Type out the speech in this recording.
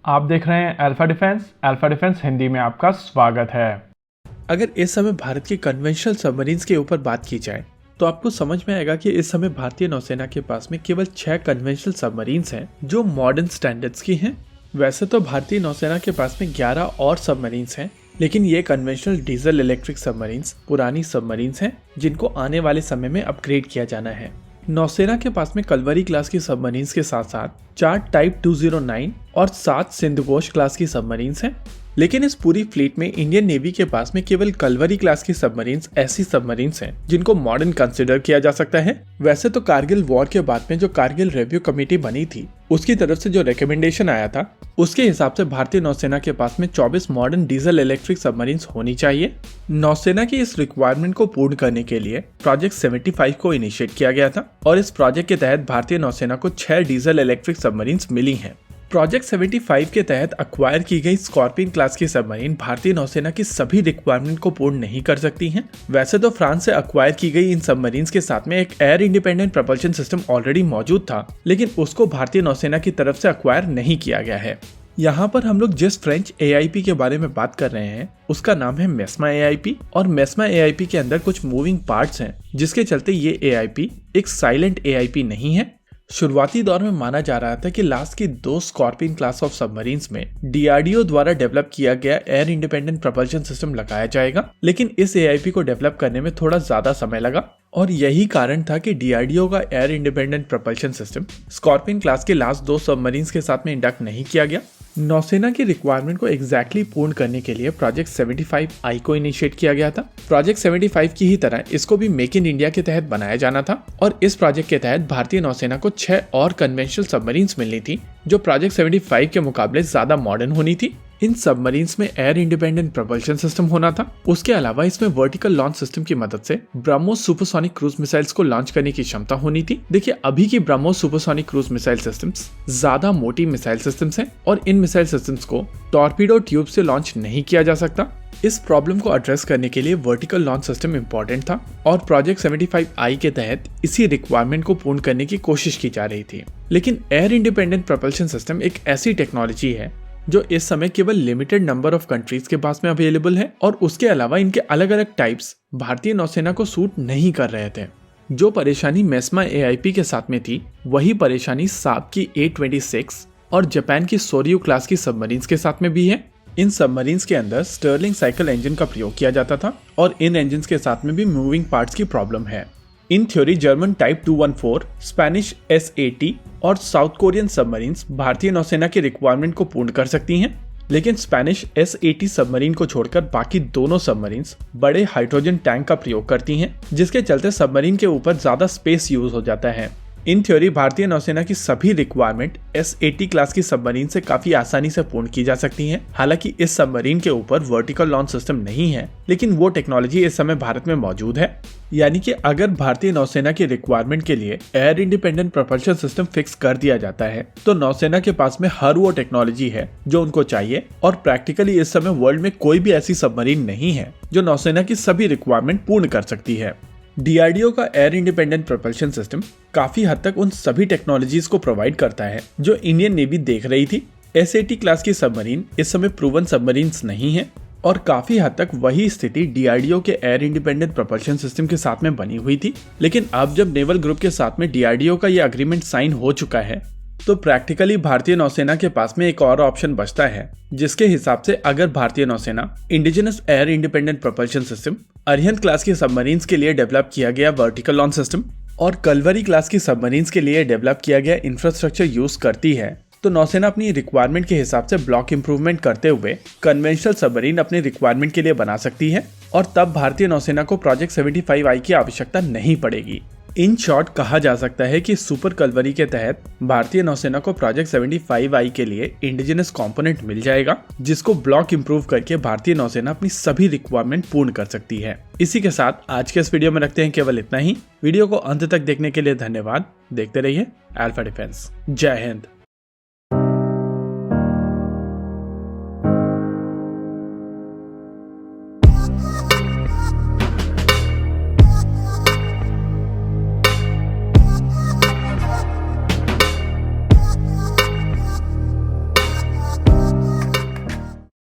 आप देख रहे हैं अल्फा डिफेंस हिंदी में आपका स्वागत है। अगर इस समय भारत के कन्वेंशनल सबमरीन्स के ऊपर बात की जाए तो आपको समझ में आएगा कि इस समय भारतीय नौसेना के पास में केवल 6 कन्वेंशनल सबमरीन्स हैं जो मॉडर्न स्टैंडर्ड्स की हैं। वैसे तो भारतीय नौसेना के पास में 11 और सबमरीन्स हैं, लेकिन ये कन्वेंशनल डीजल इलेक्ट्रिक सबमरीन्स पुरानी सबमरीन्स हैं जिनको आने वाले समय में अपग्रेड किया जाना है। नौसेना के पास में कलवरी क्लास की सबमरीन्स के साथ साथ 4 टाइप 209 और 7 सिंधुघोष क्लास की सबमरीन्स हैं। लेकिन इस पूरी फ्लीट में इंडियन नेवी के पास में केवल कलवरी क्लास की सबमरीन्स ऐसी सबमरीन्स हैं जिनको मॉडर्न कंसिडर किया जा सकता है। वैसे तो कारगिल वॉर के बाद में जो कारगिल रिव्यू कमेटी बनी थी उसकी तरफ से जो रिकमेंडेशन आया था उसके हिसाब से भारतीय नौसेना के पास में 24 मॉडर्न डीजल इलेक्ट्रिक सबमरीन्स होनी चाहिए। नौसेना की इस रिक्वायरमेंट को पूर्ण करने के लिए प्रोजेक्ट 75 को इनिशिएट किया गया था और इस प्रोजेक्ट के तहत भारतीय नौसेना को 6 डीजल इलेक्ट्रिक सबमरीन्स मिली हैं। प्रोजेक्ट 75 के तहत अक्वायर की गई स्कॉर्पियन क्लास की सबमरीन भारतीय नौसेना की सभी रिक्वायरमेंट को पूर्ण नहीं कर सकती हैं। वैसे तो फ्रांस से अक्वायर की गई इन सबमरीन्स के साथ में एक air independent propulsion system already मौजूद था, लेकिन उसको भारतीय नौसेना की तरफ से अक्वायर नहीं किया गया है। यहाँ पर हम लोग जिस फ्रेंच AIP के बारे में बात कर रहे हैं उसका नाम है मेस्मा AIP और मेस्मा AIP के अंदर कुछ मूविंग पार्ट्स हैं जिसके चलते ये AIP एक साइलेंट AIP नहीं है। शुरुआती दौर में माना जा रहा था कि लास्ट की 2 स्कॉर्पियन क्लास ऑफ सबमरीन्स में DRDO द्वारा डेवलप किया गया एयर इंडिपेंडेंट प्रपल्शन सिस्टम लगाया जाएगा, लेकिन इस AIP को डेवलप करने में थोड़ा ज्यादा समय लगा और यही कारण था कि DRDO का air independent propulsion system scorpion class के लास्ट 2 सबमरीन्स के साथ में इंडक्ट नहीं किया गया। नौसेना की रिक्वायरमेंट को एग्जैक्टली पूर्ण करने के लिए प्रोजेक्ट 75I को इनिशिएट किया गया था। प्रोजेक्ट 75 की ही तरह इसको भी मेक इन इंडिया के तहत बनाया जाना था और इस प्रोजेक्ट के तहत भारतीय नौसेना को 6 और कन्वेंशनल सबमरीन्स मिलनी थी जो प्रोजेक्ट 75 के मुकाबले ज्यादा मॉडर्न होनी थी। इन सबमरीन्स में एयर इंडिपेंडेंट प्रपल्शन सिस्टम होना था। उसके अलावा इसमें वर्टिकल लॉन्च सिस्टम की मदद से ब्रह्मोस सुपरसोनिक क्रूज मिसाइल्स को लॉन्च करने की क्षमता होनी थी। देखिए, अभी की BrahMos supersonic cruise missile systems ज्यादा मोटी मिसाइल सिस्टम्स हैं और इन मिसाइल सिस्टम्स को टॉर्पीडो ट्यूब से लॉन्च नहीं किया जा सकता। इस प्रॉब्लम को एड्रेस करने के लिए वर्टिकल लॉन्च सिस्टम इंपॉर्टेंट था और प्रोजेक्ट 75I के तहत इसी रिक्वायरमेंट को पूर्ण करने की कोशिश की जा रही थी। लेकिन एयर इंडिपेंडेंट प्रपल्शन सिस्टम एक ऐसी टेक्नोलॉजी है जो इस समय केवल लिमिटेड नंबर ऑफ कंट्रीज के पास में अवेलेबल है और उसके अलावा इनके अलग अलग टाइप्स भारतीय नौसेना को सूट नहीं कर रहे थे। जो परेशानी मेस्मा AIP के साथ में थी वही परेशानी साब की A26 और जापान की सोरियो क्लास की सबमरीन्स के साथ में भी है। इन सबमरीन्स के अंदर स्टर्लिंग साइकिल इंजन का प्रयोग किया जाता था और इन इंजन के साथ में भी मूविंग पार्ट्स की प्रॉब्लम है। In theory German type 214, Spanish S80 और साउथ कोरियन सबमरीन्स भारतीय नौसेना की रिक्वायरमेंट को पूर्ण कर सकती हैं, लेकिन स्पेनिश S80 सबमरीन को छोड़कर बाकी दोनों सबमरीन्स बड़े हाइड्रोजन टैंक का प्रयोग करती हैं, जिसके चलते सबमरीन के ऊपर ज्यादा स्पेस यूज हो जाता है। इन थ्योरी भारतीय नौसेना की सभी रिक्वायरमेंट S80 क्लास की सबमरीन से काफी आसानी से पूर्ण की जा सकती हैं। हालांकि इस सबमरीन के ऊपर वर्टिकल लॉन्च सिस्टम नहीं है, लेकिन वो टेक्नोलॉजी इस समय भारत में मौजूद है। यानी कि अगर भारतीय नौसेना की रिक्वायरमेंट के लिए air independent propulsion system fix कर दिया जाता है तो नौसेना के पास में हर वो टेक्नोलॉजी है जो उनको चाहिए और प्रैक्टिकली इस समय वर्ल्ड में कोई भी ऐसी सबमरीन नहीं है जो नौसेना की सभी रिक्वायरमेंट पूर्ण कर सकती है। DRDO का एयर इंडिपेंडेंट प्रपल्शन सिस्टम काफी हद तक उन सभी टेक्नोलॉजीज को प्रोवाइड करता है जो इंडियन नेवी देख रही थी। S80 क्लास की सबमरीन इस समय प्रूवन सबमरीन्स नहीं है और काफी हद तक वही स्थिति DRDO के एयर इंडिपेंडेंट प्रपल्शन सिस्टम के साथ में बनी हुई थी। लेकिन अब जब नेवल ग्रुप के साथ में DRDO का ये अग्रीमेंट साइन हो चुका है तो प्रैक्टिकली भारतीय नौसेना के पास में एक और ऑप्शन बचता है, जिसके हिसाब से अगर भारतीय नौसेना indigenous air independent propulsion system Arihant class की सबमरीन्स के लिए डेवलप किया गया वर्टिकल लॉन्च सिस्टम और कलवरी क्लास की सबमरीन्स के लिए डेवलप किया गया इंफ्रास्ट्रक्चर यूज करती है तो नौसेना अपनी रिक्वायरमेंट के हिसाब से ब्लॉक इंप्रूवमेंट करते हुए कन्वेंशनल सबमरीन अपनी रिक्वायरमेंट के लिए बना सकती है और तब भारतीय नौसेना को प्रोजेक्ट 75I की आवश्यकता नहीं पड़ेगी। इन शॉर्ट कहा जा सकता है कि सुपर कलवरी के तहत भारतीय नौसेना को प्रोजेक्ट 75I के लिए इंडिजिनस कंपोनेंट मिल जाएगा, जिसको ब्लॉक इंप्रूव करके भारतीय नौसेना अपनी सभी रिक्वायरमेंट पूर्ण कर सकती है। इसी के साथ आज के इस वीडियो में रखते हैं केवल इतना ही। वीडियो को अंत तक देखने के लिए धन्यवाद। देखते रहिए अल्फा डिफेंस। जय हिंद।